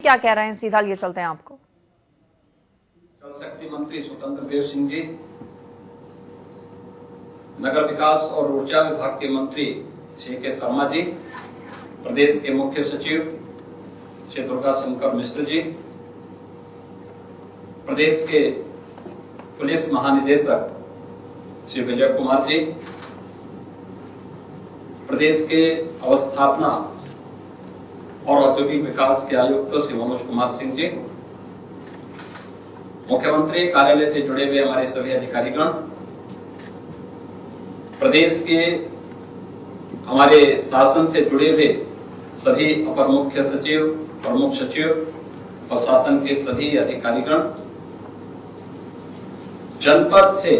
क्या कह रहे हैं, सीधा लिए चलते हैं आपको। जल शक्ति मंत्री स्वतंत्र देव सिंह जी, नगर विकास और ऊर्जा विभाग के मंत्री श्री के शर्मा जी, प्रदेश के मुख्य सचिव श्री दुर्गा शंकर मिश्र जी, प्रदेश के पुलिस महानिदेशक श्री विजय कुमार जी, प्रदेश के अवस्थापना और औद्योगिक विकास के आयुक्त श्री मनोज कुमार सिंह जी, मुख्यमंत्री कार्यालय से जुड़े हुए हमारे सभी अधिकारीगण, प्रदेश के हमारे शासन से जुड़े हुए सभी अपर मुख्य सचिव, प्रमुख सचिव और शासन के सभी अधिकारीगण, जनपद से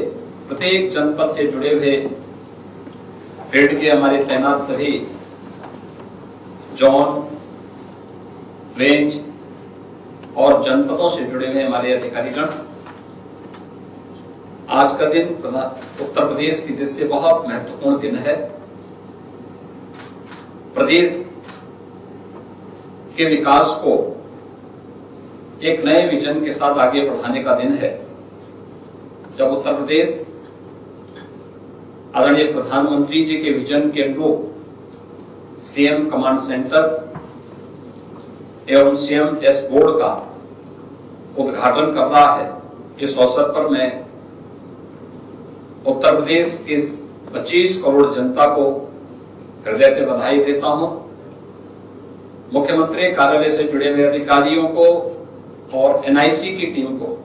प्रत्येक जनपद से जुड़े हुए फील्ड के हमारे तैनात सभी जोन, रेंज और जनपदों से जुड़े हुए हमारे अधिकारीगण, आज का दिन उत्तर प्रदेश की दृष्टि से बहुत महत्वपूर्ण दिन है। प्रदेश के विकास को एक नए विजन के साथ आगे बढ़ाने का दिन है, जब उत्तर प्रदेश आदरणीय प्रधानमंत्री जी के विजन के अनुरूप सीएम कमांड सेंटर एवं सीएम डैशबोर्ड का उद्घाटन कर रहा है। इस अवसर पर मैं उत्तर प्रदेश के 25 करोड़ जनता को हृदय से बधाई देता हूं। मुख्यमंत्री कार्यालय से जुड़े हुए अधिकारियों को और एनआईसी की टीम को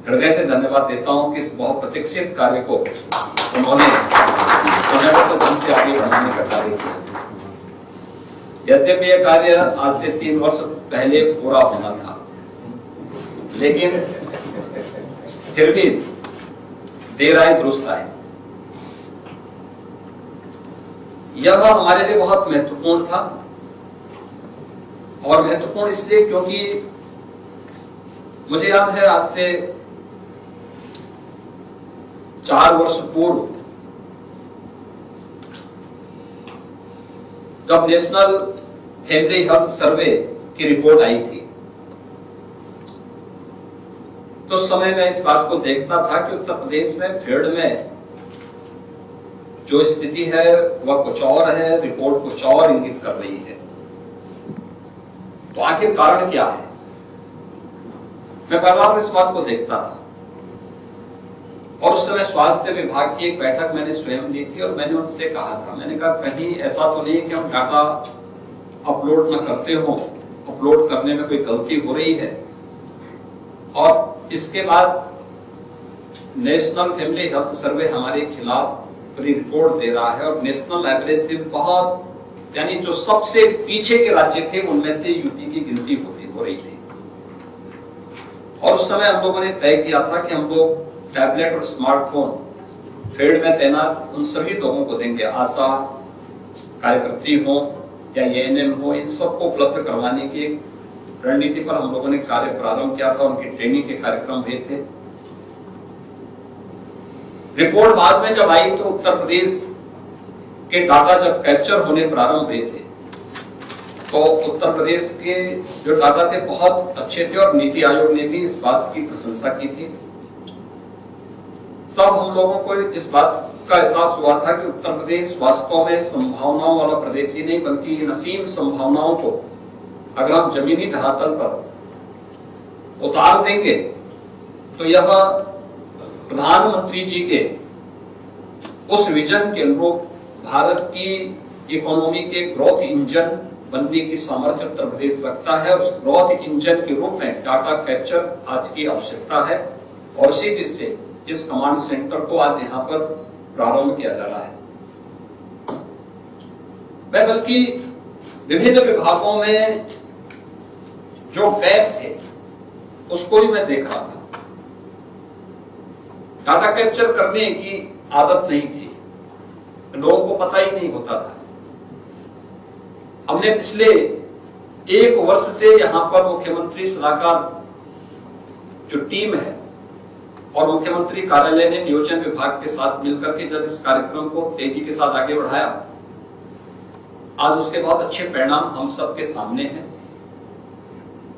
हृदय से धन्यवाद देता हूं कि इस बहुप्रतीक्षित कार्य को उन्होंने सुनियोजित ढंग से आगे बढ़ाने का कार्य किया। यद्यपि यह कार्य आज से 3 वर्ष पहले पूरा होना था, लेकिन फिर भी देर आए दुरुस्त आए। यह हमारे लिए बहुत महत्वपूर्ण था, और महत्वपूर्ण इसलिए क्योंकि मुझे याद है आज से 4 वर्ष पूर्व जब नेशनल फैमिली हेल्थ सर्वे की रिपोर्ट आई थी, तो उस समय मैं इस बात को देखता था कि उत्तर प्रदेश में फील्ड में जो स्थिति है वह कुछ और है, रिपोर्ट कुछ और इंगित कर रही है। तो आखिर कारण क्या है? मैं बार बार इस बात को देखता था, और उस समय स्वास्थ्य विभाग की एक बैठक मैंने स्वयं ली थी, और मैंने उनसे कहा था, मैंने कहा कहीं ऐसा तो नहीं कि हम डाटा अपलोड न करते हो, अपलोड करने में कोई गलती हो रही है। और इसके बाद नेशनल फैमिली हेल्थ सर्वे हमारे खिलाफ पूरी रिपोर्ट दे रहा है, और नेशनल एवरेज से बहुत, यानी जो सबसे पीछे के राज्य थे उनमें से यूपी की गिनती हो रही थी। और उस समय हम लोगों ने तय किया था कि हम लोग टैबलेट और स्मार्टफोन फील्ड में तैनात उन सभी लोगों को देंगे, आशा कार्यकर्ती हो या एएनएम हो, इन सबको उपलब्ध करवाने की एक रणनीति पर हम लोगों ने कार्य प्रारंभ किया था। उनकी ट्रेनिंग के कार्यक्रम हुए थे। रिपोर्ट बाद में जब आई तो उत्तर प्रदेश के डाटा जब कैप्चर होने प्रारंभ हुए थे, तो उत्तर प्रदेश के जो डाटा थे बहुत अच्छे थे, और नीति आयोग ने भी इस बात की प्रशंसा की थी। तब हम लोगों को इस बात का एहसास हुआ था कि उत्तर प्रदेश वास्तव में संभावनाओं वाला प्रदेश ही नहीं, बल्कि इन असीम संभावनाओं को अगर हम जमीनी धरातल पर उतार देंगे तो यह प्रधानमंत्री जी के उस विजन के अनुरूप भारत की इकोनॉमी के ग्रोथ इंजन बनने की सामर्थ्य उत्तर प्रदेश रखता है। उस ग्रोथ इंजन के रूप में डाटा कैप्चर आज की आवश्यकता है, और इसी दृष्टि से इस कमांड सेंटर को आज यहां पर प्रारंभ किया जा रहा है। मैं बल्कि विभिन्न विभागों में जो गैप थे उसको भी मैं देख रहा था। डाटा कैप्चर करने की आदत नहीं थी, लोगों को पता ही नहीं होता था। हमने पिछले 1 वर्ष से यहां पर मुख्यमंत्री सलाहकार जो टीम है और मुख्यमंत्री कार्यालय ने नियोजन विभाग के साथ मिलकर के जब इस कार्यक्रम को तेजी के साथ आगे बढ़ाया, आज उसके बहुत अच्छे परिणाम हम सबके सामने हैं।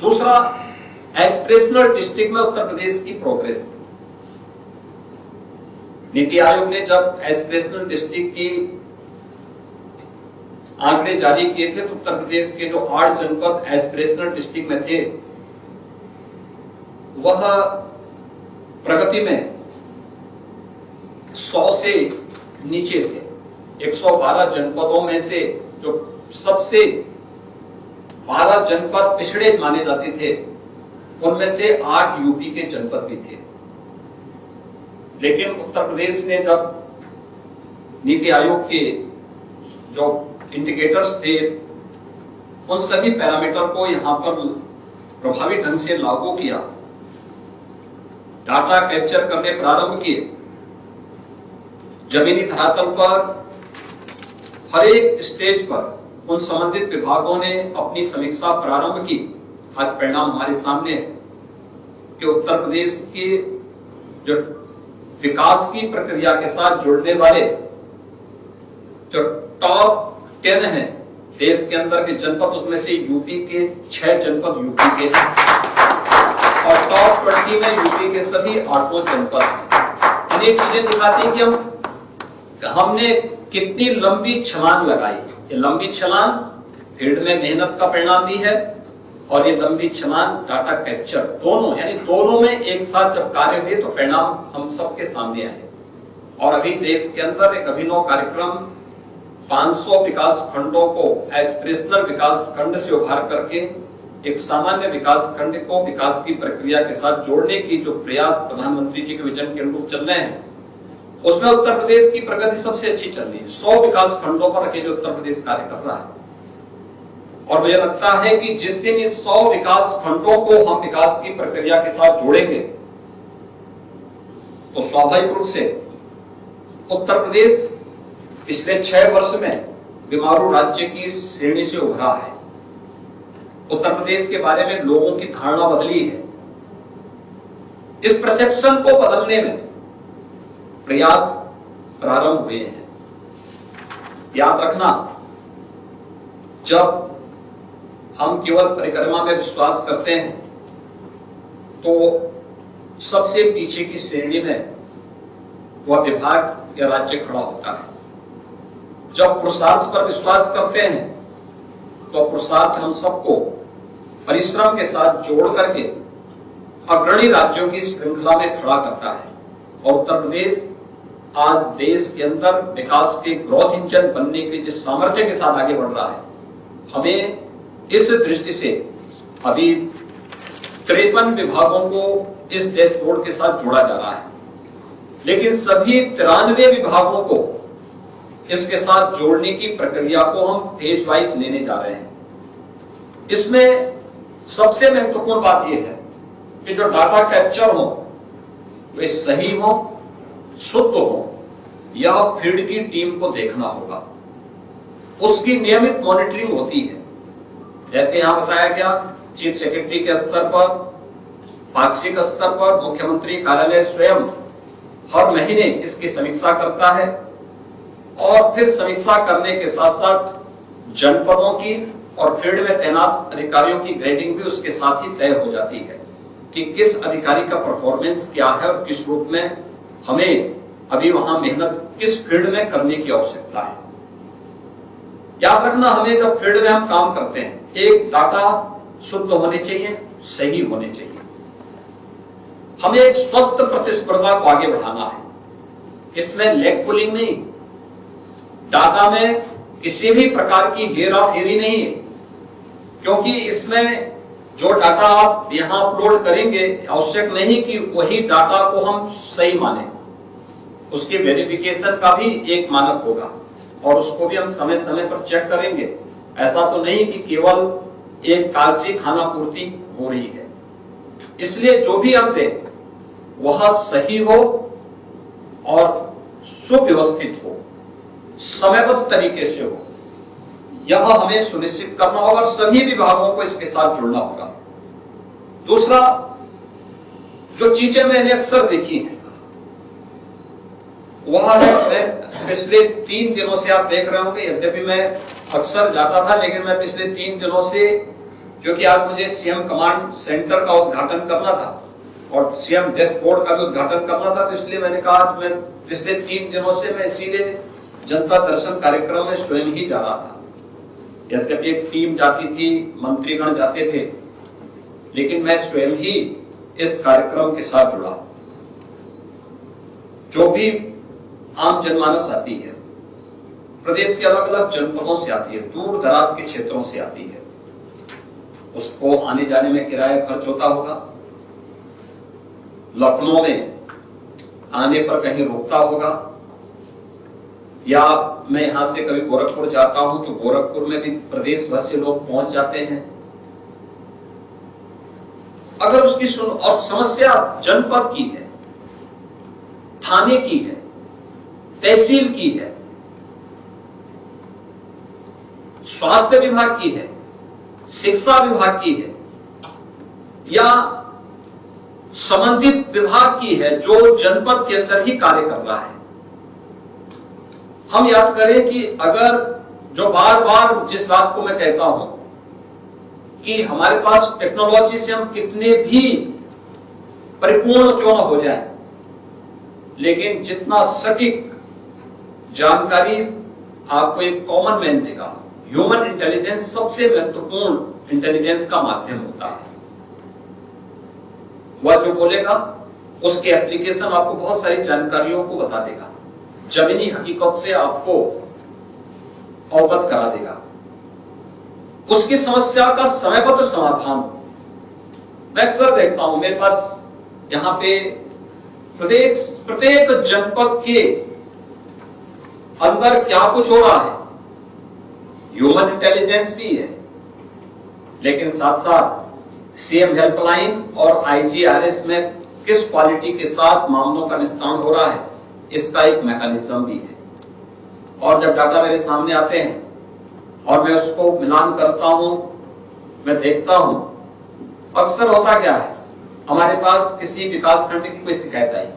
दूसरा, एस्पिरेशनल डिस्ट्रिक्ट में उत्तर प्रदेश की प्रोग्रेस। नीति आयोग ने जब एस्पिरेशनल डिस्ट्रिक्ट की आंकड़े जारी किए थे तो उत्तर प्रदेश के जो 8 जनपद एस्पिरेशनल डिस्ट्रिक्ट में थे वह प्रगति में 100 से नीचे थे। 112 जनपदों में से जो सबसे 12 जनपद पिछड़े माने जाते थे उनमें से 8 यूपी के जनपद भी थे। लेकिन उत्तर प्रदेश ने जब नीति आयोग के जो इंडिकेटर्स थे उन सभी पैरामीटर को यहां पर प्रभावी ढंग से लागू किया, डाटा कैप्चर करने प्रारंभ किए, जमीनी धरातल पर हर एक स्टेज पर उन संबंधित विभागों ने अपनी समीक्षा प्रारंभ की। आज परिणाम हमारे सामने है कि उत्तर प्रदेश के जो विकास की प्रक्रिया के साथ जुड़ने वाले जो टॉप 10 हैं देश के अंदर के जनपद, उसमें से यूपी के 6 जनपद यूपी के हैं और टॉप 20 में यूपी के सभी 8 जनपद हैं। ये चीजें दिखाती हैं कि हमने कितनी लंबी छलांग लगाई। ये लंबी छलांग फील्ड में मेहनत का परिणाम भी है और ये लंबी छलांग डाटा कैप्चर, दोनों यानी दोनों में एक साथ जब कार्य हुए तो परिणाम हम सबके सामने आए। और अभी देश के अंदर एक अभिनव कार्यक्रम 500 विकास खंडों को एस्पिरेशनल विकास खंड से उभार करके एक सामान्य विकास खंड को विकास की प्रक्रिया के साथ जोड़ने की जो प्रयास प्रधानमंत्री जी के विजन के अनुरूप चल रहे हैं उसमें उत्तर प्रदेश की प्रगति सबसे अच्छी चल रही है। 100 विकास खंडों पर अकेले उत्तर प्रदेश कार्य कर रहा है और मुझे लगता है कि जिस दिन इन 100 विकास खंडों को हम विकास की प्रक्रिया के साथ जोड़ेंगे तो स्वाभाविक रूप से उत्तर प्रदेश पिछले 6 वर्ष में बीमारू राज्य की श्रेणी से उभरा है। उत्तर प्रदेश के बारे में लोगों की धारणा बदली है। इस परसेप्शन को बदलने में प्रयास प्रारंभ हुए हैं। याद रखना, जब हम केवल परिक्रमा में विश्वास करते हैं तो सबसे पीछे की श्रेणी में वह विभाग या राज्य खड़ा होता है। जब पुरुषार्थ पर विश्वास करते हैं तो पुरुषार्थ हम सबको परिश्रम के साथ जोड़ करके अग्रणी राज्यों की श्रृंखला में खड़ा करता है और उत्तर प्रदेश आज देश के अंदर विकास के ग्रोथ इंजन बनने के जिस सामर्थ्य के साथ आगे बढ़ रहा है, हमें इस दृष्टि से अभी 53 विभागों को इस डैशबोर्ड के साथ जोड़ा जा रहा है, लेकिन सभी 93 विभागों को इसके साथ जोड़ने की प्रक्रिया को हम फेज वाइज लेने जा रहे हैं। इसमें सबसे महत्वपूर्ण बात यह है कि जो डाटा कैप्चर हो वे सही हो, शुद्ध हो, यह फील्ड की टीम को देखना होगा। उसकी नियमित मॉनिटरिंग होती है। जैसे यहां बताया गया, चीफ सेक्रेटरी के स्तर पर, पाक्षिक स्तर पर मुख्यमंत्री कार्यालय स्वयं हर महीने इसकी समीक्षा करता है और फिर समीक्षा करने के साथ साथ जनपदों की और फील्ड में तैनात अधिकारियों की ग्रेडिंग भी उसके साथ ही तय हो जाती है कि किस अधिकारी का परफॉर्मेंस क्या है और किस रूप में हमें अभी वहां मेहनत किस फील्ड में करने की आवश्यकता है। याद रखना, हमें जब फील्ड में हम काम करते हैं, एक डाटा शुद्ध होने चाहिए, सही होने चाहिए। हमें एक स्वस्थ प्रतिस्पर्धा को आगे बढ़ाना है। इसमें लेग पुलिंग नहीं, डाटा में किसी भी प्रकार की हेरा फेरी नहीं है, क्योंकि इसमें जो डाटा आप यहां अपलोड करेंगे आवश्यक नहीं कि वही डाटा को हम सही माने। उसकी वेरिफिकेशन का भी एक मानक होगा और उसको भी हम समय समय पर चेक करेंगे। ऐसा तो नहीं कि केवल एक कालसी खाना पूर्ति हो रही है। इसलिए जो भी हम दें वह सही हो और सुव्यवस्थित हो, समयबद्ध तरीके से हो, यह हमें सुनिश्चित करना होगा और सभी विभागों को इसके साथ जुड़ना होगा। दूसरा, जो चीजें मैंने अक्सर देखी हैं वह है, मैं पिछले 3 दिनों से आप देख रहे होंगे, यद्यपि मैं अक्सर जाता था लेकिन मैं पिछले 3 दिनों से क्योंकि आज मुझे सीएम कमांड सेंटर का उद्घाटन करना था और सीएम डैशबोर्ड का भी उद्घाटन करना था, तो इसलिए मैंने कहा आज मैं पिछले 3 दिनों से मैं इसीलिए जनता दर्शन कार्यक्रम में स्वयं ही जा रहा था। यद्यपि एक टीम जाती थी, मंत्रीगण जाते थे, लेकिन मैं स्वयं ही इस कार्यक्रम के साथ जुड़ा। जो भी आम जनमानस आती है, प्रदेश के अलग अलग जनपदों से आती है, दूर दराज के क्षेत्रों से आती है, उसको आने जाने में किराया खर्च होता होगा, लखनऊ में आने पर कहीं रुकता होगा, या मैं यहां से कभी गोरखपुर जाता हूं तो गोरखपुर में भी प्रदेश भर से लोग पहुंच जाते हैं। अगर उसकी और समस्या जनपद की है, थाने की है, तहसील की है, स्वास्थ्य विभाग की है, शिक्षा विभाग की है, या संबंधित विभाग की है जो जनपद के अंदर ही कार्य कर रहा है, हम याद करें कि अगर जो बार बार जिस बात को मैं कहता हूं कि हमारे पास टेक्नोलॉजी से हम कितने भी परिपूर्ण क्यों न हो जाए, लेकिन जितना सटीक जानकारी आपको एक कॉमन मैन देगा, ह्यूमन इंटेलिजेंस सबसे महत्वपूर्ण इंटेलिजेंस का माध्यम होता है। वह जो बोलेगा उसके एप्लीकेशन आपको बहुत सारी जानकारियों को बता देगा, जमीनी हकीकत से आपको अवगत करा देगा, उसकी समस्या का समयबद्ध समाधान। मैं अक्सर देखता हूं मेरे पास यहां पे प्रत्येक जनपद के अंदर क्या कुछ हो रहा है, ह्यूमन इंटेलिजेंस भी है, लेकिन साथ साथ सीएम हेल्पलाइन और आईजीआरएस में किस क्वालिटी के साथ मामलों का निस्तारण हो रहा है, इसका एक मैकेनिज्म भी है। और जब डाटा मेरे सामने आते हैं और मैं उसको मिलान करता हूं, मैं देखता हूं, अक्सर होता क्या है, हमारे पास किसी विकासखंड की कोई शिकायत आई,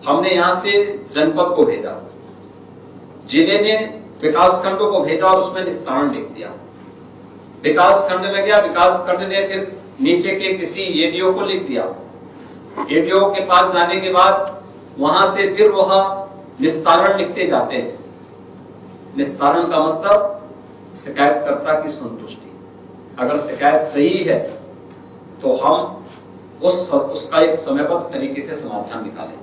हमने यहां से जनपद को भेजा, जिले ने विकासखंडों को भेजा और उसमें निस्तारण लिख दिया, विकासखंड में गया, विकासखंड ने फिर नीचे के किसी एडीओ को लिख दिया, एडीओ के पास जाने के बाद वहां से फिर वह निस्तारण लिखते जाते हैं। निस्तारण का मतलब शिकायतकर्ता की संतुष्टि। अगर शिकायत सही है तो हम उसका एक समयबद्ध तरीके से समाधान निकालें।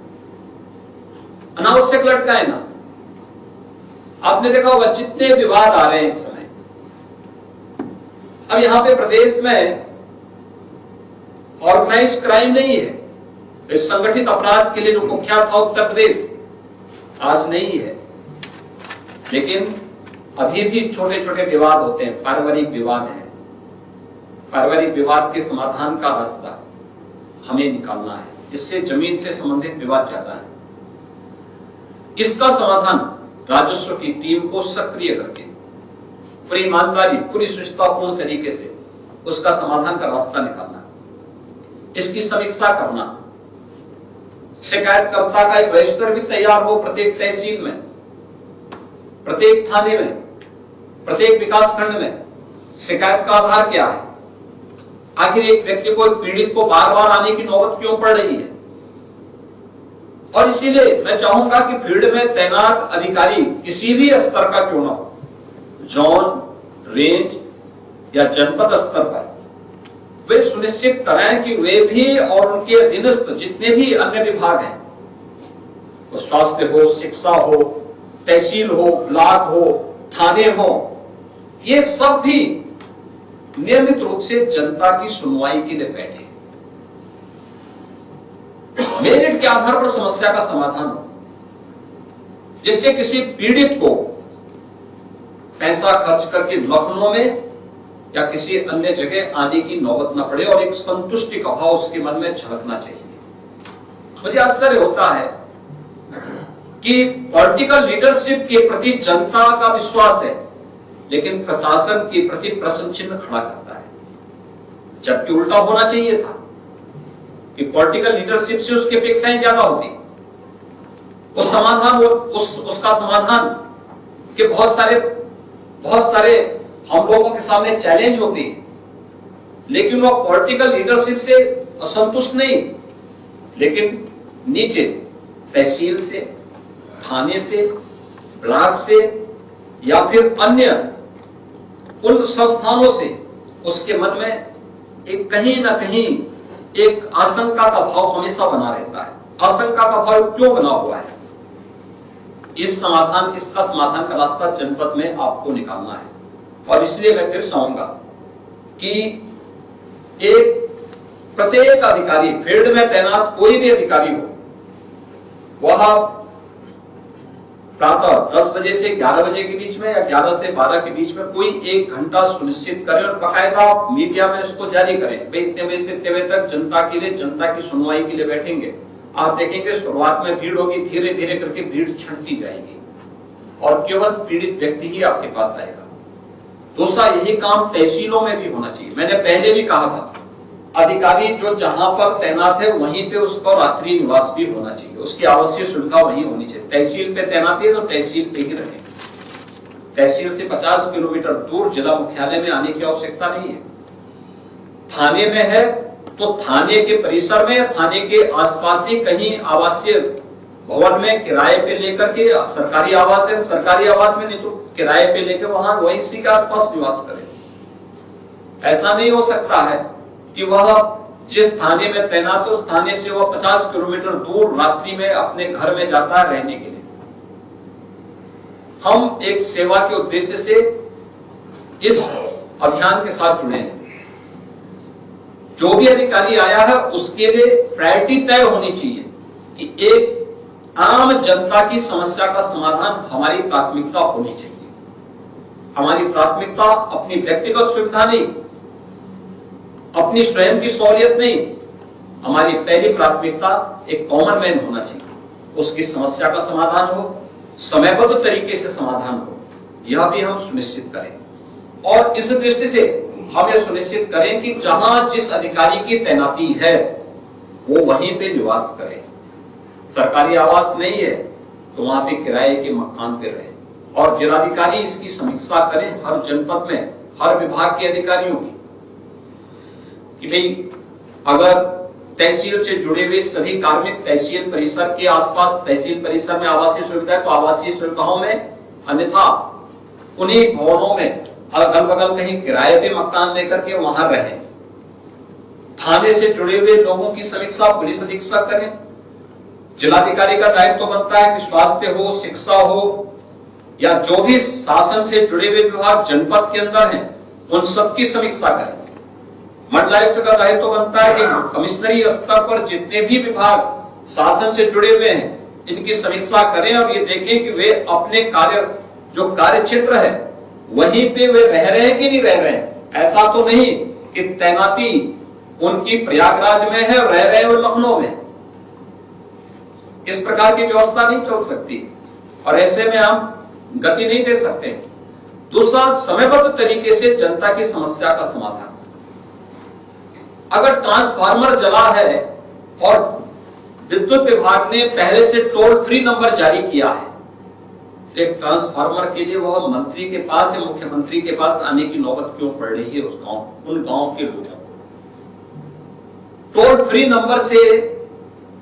अनावश्यक लटका है ना, आपने देखा होगा जितने विवाद आ रहे हैं इस समय। अब यहां पे प्रदेश में ऑर्गेनाइज्ड क्राइम नहीं है, इस संगठित अपराध के लिए जो कुख्यात था उत्तर प्रदेश, आज नहीं है, लेकिन अभी भी छोटे छोटे विवाद होते हैं, पारिवारिक विवाद है। पारिवारिक विवाद के समाधान का रास्ता हमें निकालना है, इससे जमीन से संबंधित विवाद ज्यादा है। इसका समाधान राजस्व की टीम को सक्रिय करके पूरी ईमानदारी, पूरी सुचितापूर्ण तरीके से उसका समाधान का रास्ता निकालना, इसकी समीक्षा करना, शिकायतकर्ता का एक रजिस्टर भी तैयार हो प्रत्येक तहसील में, प्रत्येक थाने में, प्रत्येक विकासखंड में शिकायत का आधार क्या है, आखिर एक व्यक्ति को, एक पीड़ित को बार बार आने की नौबत क्यों पड़ रही है। और इसीलिए मैं चाहूंगा कि फील्ड में तैनात अधिकारी किसी भी स्तर का क्यों ना हो, जोन, रेंज या जनपद स्तर पर, वे सुनिश्चित करें कि वे भी और उनके अधीनस्थ जितने भी अन्य विभाग हैं, वो स्वास्थ्य हो, शिक्षा हो, तहसील हो, ब्लॉक हो, थाने हो, ये सब भी नियमित रूप से जनता की सुनवाई के लिए बैठे, मेरिट के आधार पर समस्या का समाधान हो, जिससे किसी पीड़ित को पैसा खर्च करके लखनऊ में या किसी अन्य जगह आने की नौबत न पड़े और एक संतुष्टि का भाव उसके मन में झलकना चाहिए। मुझे आश्चर्य होता है कि पॉलिटिकल लीडरशिप के प्रति जनता का विश्वास है, लेकिन प्रशासन के प्रति प्रश्न चिन्ह खड़ा करता है, जबकि उल्टा होना चाहिए था कि पॉलिटिकल लीडरशिप से उसकी अपेक्षाएं ज्यादा होती, उस समाधान उसका समाधान के बहुत सारे हम लोगों के सामने चैलेंज होती है, लेकिन वह पॉलिटिकल लीडरशिप से असंतुष्ट नहीं, लेकिन नीचे तहसील से, थाने से, ब्लॉक से या फिर अन्य उन संस्थानों से उसके मन में एक कहीं ना कहीं एक आशंका का भाव हमेशा बना रहता है। आशंका का भाव क्यों बना हुआ है? इसका समाधान का रास्ता जनपद में आपको निकालना है। और इसलिए मैं फिर चाहूंगा कि एक प्रत्येक अधिकारी, फील्ड में तैनात कोई भी अधिकारी हो, वह प्रातः 10 बजे से 11 बजे के बीच में या 11 से 12 के बीच में कोई 1 घंटा सुनिश्चित करें और बाकायदा मीडिया में इसको जारी करें। भाई इतने बजे से इतने बजे तक जनता के लिए, जनता की सुनवाई के लिए बैठेंगे। आप देखेंगे शुरुआत में भीड़ होगी, धीरे धीरे करके भीड़ छंटती जाएगी और केवल पीड़ित व्यक्ति ही आपके पास आएगा। दूसरा, यही काम तहसीलों में भी होना चाहिए। मैंने पहले भी कहा था, अधिकारी जो जहां पर तैनात है वहीं पे उसका रात्रि निवास भी होना चाहिए, उसकी आवश्यक सुविधा वहीं होनी चाहिए। तहसील पे तैनाती है तो तहसील पे ही रहे। तहसील से 50 किलोमीटर दूर जिला मुख्यालय में आने की आवश्यकता नहीं है। थाने में है तो थाने के परिसर में या थाने के आसपास ही कहीं आवासीय भवन में किराए पे लेकर के, सरकारी आवास है सरकारी आवास में, नहीं तो किराए पे लेकर वहां वहीं इसी के आसपास निवास करें। ऐसा नहीं हो सकता है कि वह जिस थाने में तैनात है उस थाने से वह 50 किलोमीटर दूर रात्रि में अपने घर में जाता है रहने के लिए। हम एक सेवा के उद्देश्य से इस अभियान के साथ जुड़े हैं। जो भी अधिकारी आया है उसके लिए प्रायोरिटी तय होनी चाहिए कि एक आम जनता की समस्या का समाधान हमारी प्राथमिकता होनी चाहिए। हमारी प्राथमिकता अपनी व्यक्तिगत सुविधा नहीं, अपनी स्वयं की सहूलियत नहीं, हमारी पहली प्राथमिकता एक कॉमन मैन होना चाहिए। उसकी समस्या का समाधान हो, समयबद्ध तरीके से समाधान हो, यह भी हम सुनिश्चित करें। और इस दृष्टि से हम यह सुनिश्चित करें कि जहां जिस अधिकारी की तैनाती है वो वहीं पे निवास करे। सरकारी आवास नहीं है तो वहां पे किराए के मकान पे रहे। और जिलाधिकारी इसकी समीक्षा करें हर जनपद में, हर विभाग के अधिकारियों की, कि भाई अगर तहसील से जुड़े हुए सभी कार्मिक तहसील परिसर के आसपास, तहसील परिसर में आवासीय सुविधा है तो आवासीय सुविधाओं में, अन्यथा उन्हीं भवनों में अगल बगल कहीं किराए पे मकान लेकर के वहां रहे। थाने से जुड़े हुए लोगों की समीक्षा पुलिस अधीक्षक करें। जिलाधिकारी का दायित्व बनता है कि स्वास्थ्य हो, शिक्षा हो या जो भी शासन से जुड़े हुए विभाग जनपद के अंदर हैं उन सबकी समीक्षा करें। मंडलायुक्त का दायित्व बनता है कि कमिश्नरी स्तर पर जितने भी विभाग शासन से जुड़े हुए हैं इनकी समीक्षा करें और ये देखें कि वे अपने जो कार्य क्षेत्र है वहीं पे वे रह रहे हैं कि नहीं रह रहे हैं। ऐसा तो नहीं कि तैनाती उनकी प्रयागराज में है और रह रहे हैं वो लखनऊ में। इस प्रकार की व्यवस्था नहीं चल सकती और ऐसे में हम गति नहीं दे सकते। दूसरा, समयबद्ध तरीके से जनता की समस्या का समाधान। अगर ट्रांसफार्मर जला है और विद्युत विभाग ने पहले से टोल फ्री नंबर जारी किया है, एक ट्रांसफार्मर के लिए वह मंत्री के पास या मुख्यमंत्री के पास आने की नौबत क्यों पड़ रही है उन गांव के लोगों को? टोल फ्री नंबर से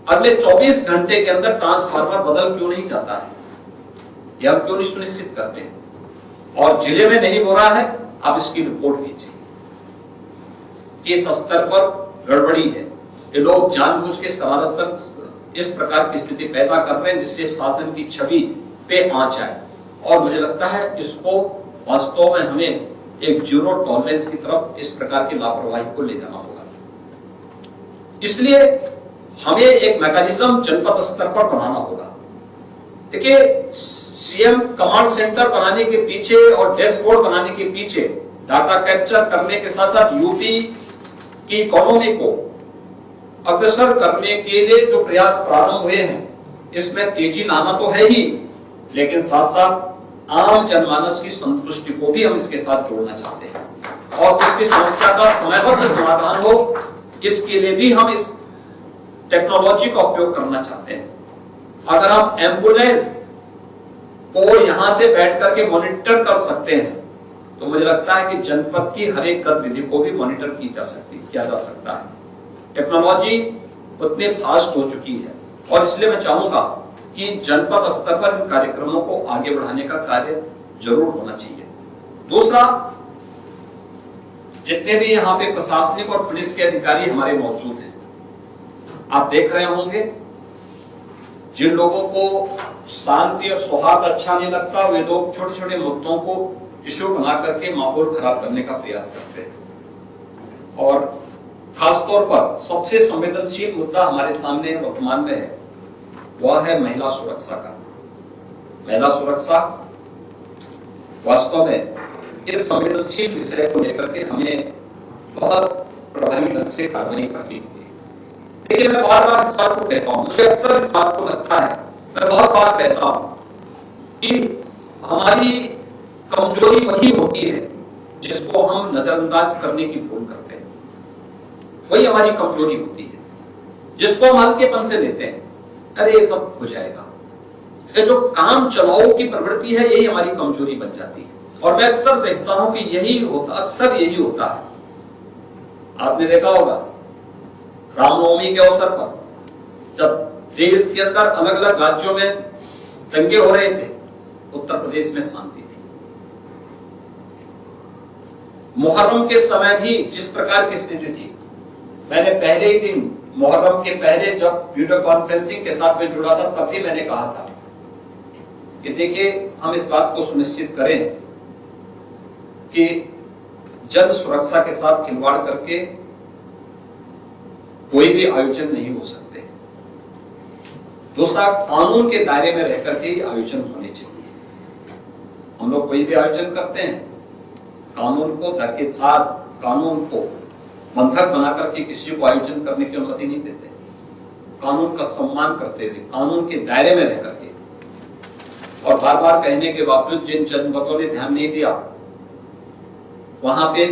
अगले 24 घंटे के अंदर ट्रांसफार्मर बदल क्यों नहीं जाता है? यह हम क्यों नहीं सुनिश्चित करते हैं? और जिले में नहीं हो रहा है, आप इसकी रिपोर्ट कीजिए। इस स्तर पर गड़बड़ी है। ये लोग जानबूझ के शरारत इस प्रकार की स्थिति पैदा कर रहे हैं जिससे शासन की छवि पे आंच आए। और मुझे लगता है इसको वास्तव में हमें एक जीरो टॉलरेंस की तरफ इस प्रकार की लापरवाही को ले जाना होगा। इसलिए हमें एक मैकेनिज्म जनपद स्तर पर बनाना होगा। देखिए, सीएम कमांड सेंटर बनाने के पीछे और डैशबोर्ड बनाने के पीछे डाटा कैप्चर करने के साथ साथ यूपी की इकोनॉमी को अग्रसर करने के लिए जो प्रयास प्रारंभ हुए हैं इसमें तेजी लाना तो है ही, लेकिन साथ साथ आम जनमानस की संतुष्टि को भी हम इसके साथ जोड़ना चाहते हैं और उसकी समस्या का समयबद्ध समाधान हो, इसके लिए भी हम इस टेक्नोलॉजी का उपयोग करना चाहते हैं। अगर हम एम्बुलेंस को यहां से बैठ करके मॉनिटर कर सकते हैं तो मुझे लगता है कि जनपद की हर एक गतिविधि को भी मॉनिटर किया जा सकता है। टेक्नोलॉजी उतनी फास्ट हो चुकी है और इसलिए मैं चाहूंगा कि जनपद स्तर पर इन कार्यक्रमों को आगे बढ़ाने का कार्य जरूर होना चाहिए। दूसरा, जितने भी यहां पे प्रशासनिक और पुलिस के अधिकारी हमारे मौजूद हैं, आप देख रहे होंगे जिन लोगों को शांति और सौहार्द अच्छा नहीं लगता, वे लोग छोटे छोटे मुद्दों को इश्यू बना करके माहौल खराब करने का प्रयास करते हैं। और खासतौर पर सबसे संवेदनशील मुद्दा हमारे सामने वर्तमान में है, वह है महिला सुरक्षा का। महिला सुरक्षा वास्तव में इस संवेदनशील विषय को लेकर के हमें बहुत प्रभावी ढंग से कार्रवाई करनी होगी। देखिए, मैं बार बार इस बात को कहता हूं, मुझे अक्सर इस बात को लगता है, मैं बहुत बार कहता हूं कि हमारी कमजोरी वही होती है जिसको हम नजरअंदाज करने की भूल करते हैं। वही हमारी कमजोरी होती है जिसको हम हल्केपन से लेते हैं, अरे ये सब हो जाएगा। ये जो काम चलाओ की प्रवृत्ति है, यही हमारी कमजोरी बन जाती है। और मैं अक्सर देखता हूं कि अक्सर यही होता है। आपने देखा होगा रामनवमी के अवसर पर जब देश के अंदर अलग अलग राज्यों में दंगे हो रहे थे, उत्तर प्रदेश में शांति थी। मुहर्रम के समय भी जिस प्रकार की स्थिति थी, मैंने पहले ही दिन मुहर्रम के पहले जब वीडियो कॉन्फ्रेंसिंग के साथ में जुड़ा था, तब भी मैंने कहा था कि देखिए, हम इस बात को सुनिश्चित करें कि जन सुरक्षा के साथ खिलवाड़ करके कोई भी आयोजन नहीं हो सकते। दूसरा, कानून के दायरे में रह करके ही आयोजन होने चाहिए। हम लोग कोई भी आयोजन करते हैं, कानून को के साथ कानून को बंधक बना करके किसी को आयोजन करने की अनुमति नहीं देते। कानून का सम्मान करते हुए, कानून के दायरे में रह करके, और बार बार कहने के बावजूद जिन जनपदों ने ध्यान नहीं दिया, वहां पे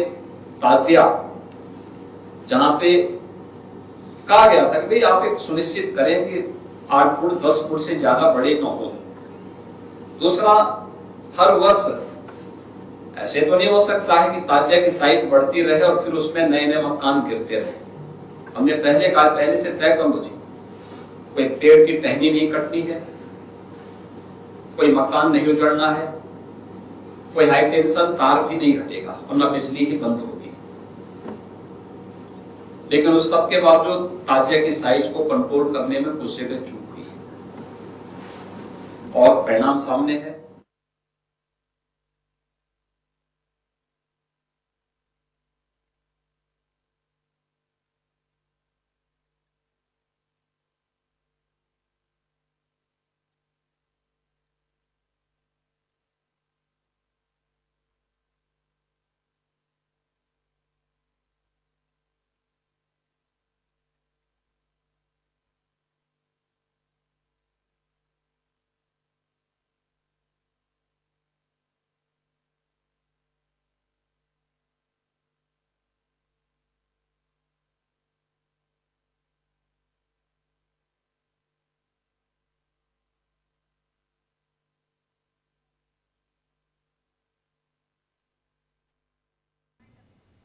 ताजिया, जहां पे कहा गया था कि भाई आप एक सुनिश्चित करें कि 8 फुट 10 फुट से ज्यादा बड़े न हो। दूसरा, हर वर्ष ऐसे तो नहीं हो सकता है कि ताजिया की साइज बढ़ती रहे और फिर उसमें नए नए मकान गिरते रहे। हमने पहले से तय कर लो जी, कोई पेड़ की टहनी नहीं कटनी है, कोई मकान नहीं उजड़ना है, कोई हाई टेंशन तार भी नहीं हटेगा और न बिजली ही बंद होगी। लेकिन उस सब के बावजूद ताजिया की साइज को कंट्रोल करने में कुछ जगह चूक हुई और परिणाम सामने है।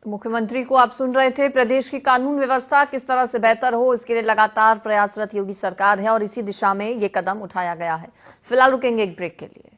तो मुख्यमंत्री को आप सुन रहे थे। प्रदेश की कानून व्यवस्था किस तरह से बेहतर हो, इसके लिए लगातार प्रयासरत योगी सरकार है और इसी दिशा में ये कदम उठाया गया है। फिलहाल रुकेंगे एक ब्रेक के लिए।